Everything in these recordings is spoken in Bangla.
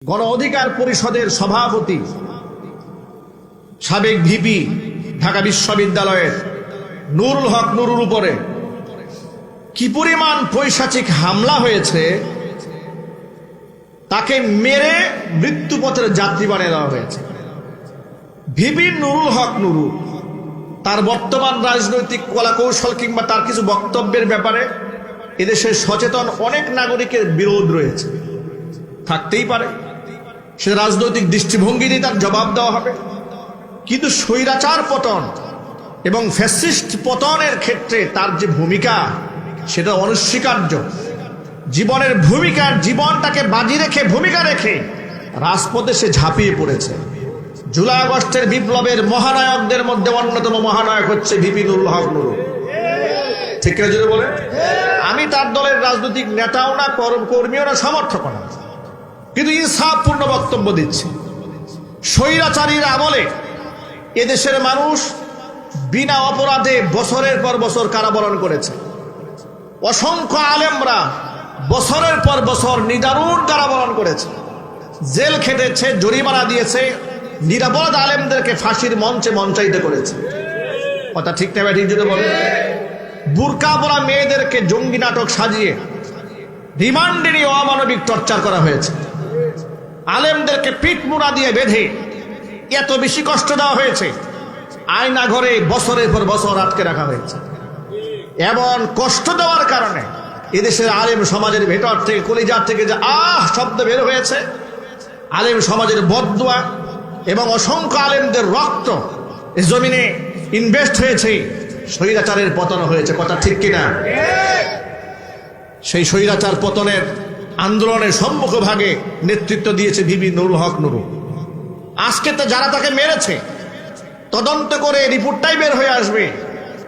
গণ অধিকার পরিষদের সভাপতি সাবেক ভিপি ঢাকা বিশ্ববিদ্যালয়ের নুরুল হক নুরুর উপরে কি পরিমাণ পৈশাচিক হামলা হয়েছে, তাকে মেরে মৃত্যুপথের যাত্রী বানিয়ে দেওয়া হয়েছে। ভিপি নুরুল হক নুরু তার বর্তমান রাজনৈতিক কলাকৌশল কিংবা তার কিছু বক্তব্যের ব্যাপারে এদেশের সচেতন অনেক নাগরিকের বিরোধ রয়েছে, থাকতেই পারে, সে রাজনৈতিক দৃষ্টিভঙ্গি দিয়ে তার জবাব দেওয়া হবে। কিন্তু স্বৈরাচার পতন এবং ফ্যাসিস্ট পতনের ক্ষেত্রে তার যে ভূমিকা সেটা অনস্বীকার্য। জীবনের ভূমিকার জীবনটাকে বাজি রেখে ভূমিকা রেখে রাজপথে সে ঝাঁপিয়ে পড়েছে। জুলাই আগস্টের বিপ্লবের মহানায়কদের মধ্যে অন্যতম মহানায়ক হচ্ছে ভিপি নুরুল হক নুরু। ঠিক আছে যদি বলে, আমি তার দলের রাজনৈতিক নেতাও না, কর্মীও না, সমর্থক না, কিন্তু ইনসাফপূর্ণ বক্তব্য দিচ্ছে। স্বৈরাচারীর আমলে এদেশের মানুষ বিনা অপরাধে বছরের পর বছর কারাবরণ করেছে। অসংখ্য আলেমরা বছরের পর বছর নিদারুণ কারাবরণ করেছে, জেল খেটেছে, জরিমানা দিয়েছে, নিরাপরাধ আলেমদেরকে ফাঁসির মঞ্চে মঞ্চায়িত করেছে। কথা ঠিক না ঠিক যদি বলে, বুরকা পরা মেয়েদেরকে জঙ্গি নাটক সাজিয়ে রিমান্ডে নিয়ে অমানবিক টর্চার করা হয়েছে। আলেমদেরকে পিঠমুড়া দিয়ে বেঁধে এত বেশি কষ্ট দেওয়া হয়েছে, আয়না ঘরে বছরের পর বছর আটকে রাখা হয়েছে। এমন কষ্ট দেওয়ার কারণে এদেশের আলেম সমাজের ভেতর থেকে, কলিজার থেকে যে শব্দ বের হয়েছে, আলেম সমাজের বদদুয়া এবং অসংখ্য আলেমদের রক্ত এই জমিনে ইনভেস্ট হয়েছে, স্বৈরাচারের পতন হয়েছে। কথা ঠিক কিনা? সেই স্বৈরাচার পতনের আন্দোলনের সম্মুখ ভাগে নেতৃত্ব দিয়েছে ভিপি নুরুল হক নুরু। আজকে তো যারা তাকে মেরেছে তদন্ত করে রিপোর্টটাই বের হয়ে আসবে,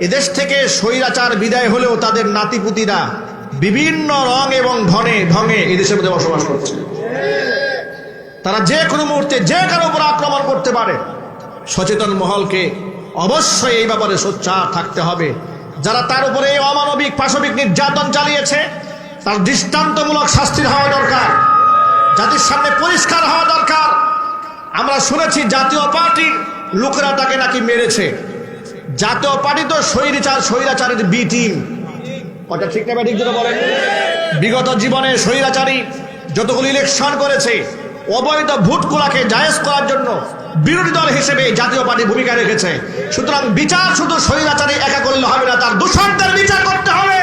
এদেশ থেকে স্বৈরাচার বিদায় হলেও তাদের নাতিপুতিরা বিভিন্ন রং এবং ঢঙে এদেশের মধ্যে বসবাস করছে। তারা যে কোনো মুহূর্তে যে কারো উপর আক্রমণ করতে পারে। সচেতন মহলকে অবশ্যই এই ব্যাপারে সোচ্চার থাকতে হবে। যারা তার উপরে অমানবিক পাশবিক নির্যাতন চালিয়েছে তার দৃষ্টান্তমূলক শাস্তি হওয়া দরকার, জাতির সামনে পরিষ্কার হওয়া দরকার। আমরা শুনেছি জাতীয় পার্টির লোকেরা তাকে নাকি মেরেছে। জাতীয় পার্টি তো স্বৈরাচারের বি টিম। ওটা ঠিক না ঠিক যেটা বলেন, বিগত জীবনে স্বৈরাচারী যতগুলো ইলেকশন করেছে অবৈধ ভোটগুলাকে জায়েজ করার জন্য বিরোধী দল হিসেবে জাতীয় পার্টি ভূমিকা রেখেছে। সুতরাং বিচার শুধু স্বৈরাচারী একা করলে হবে না, তার দূষণদের বিচার করতে হবে।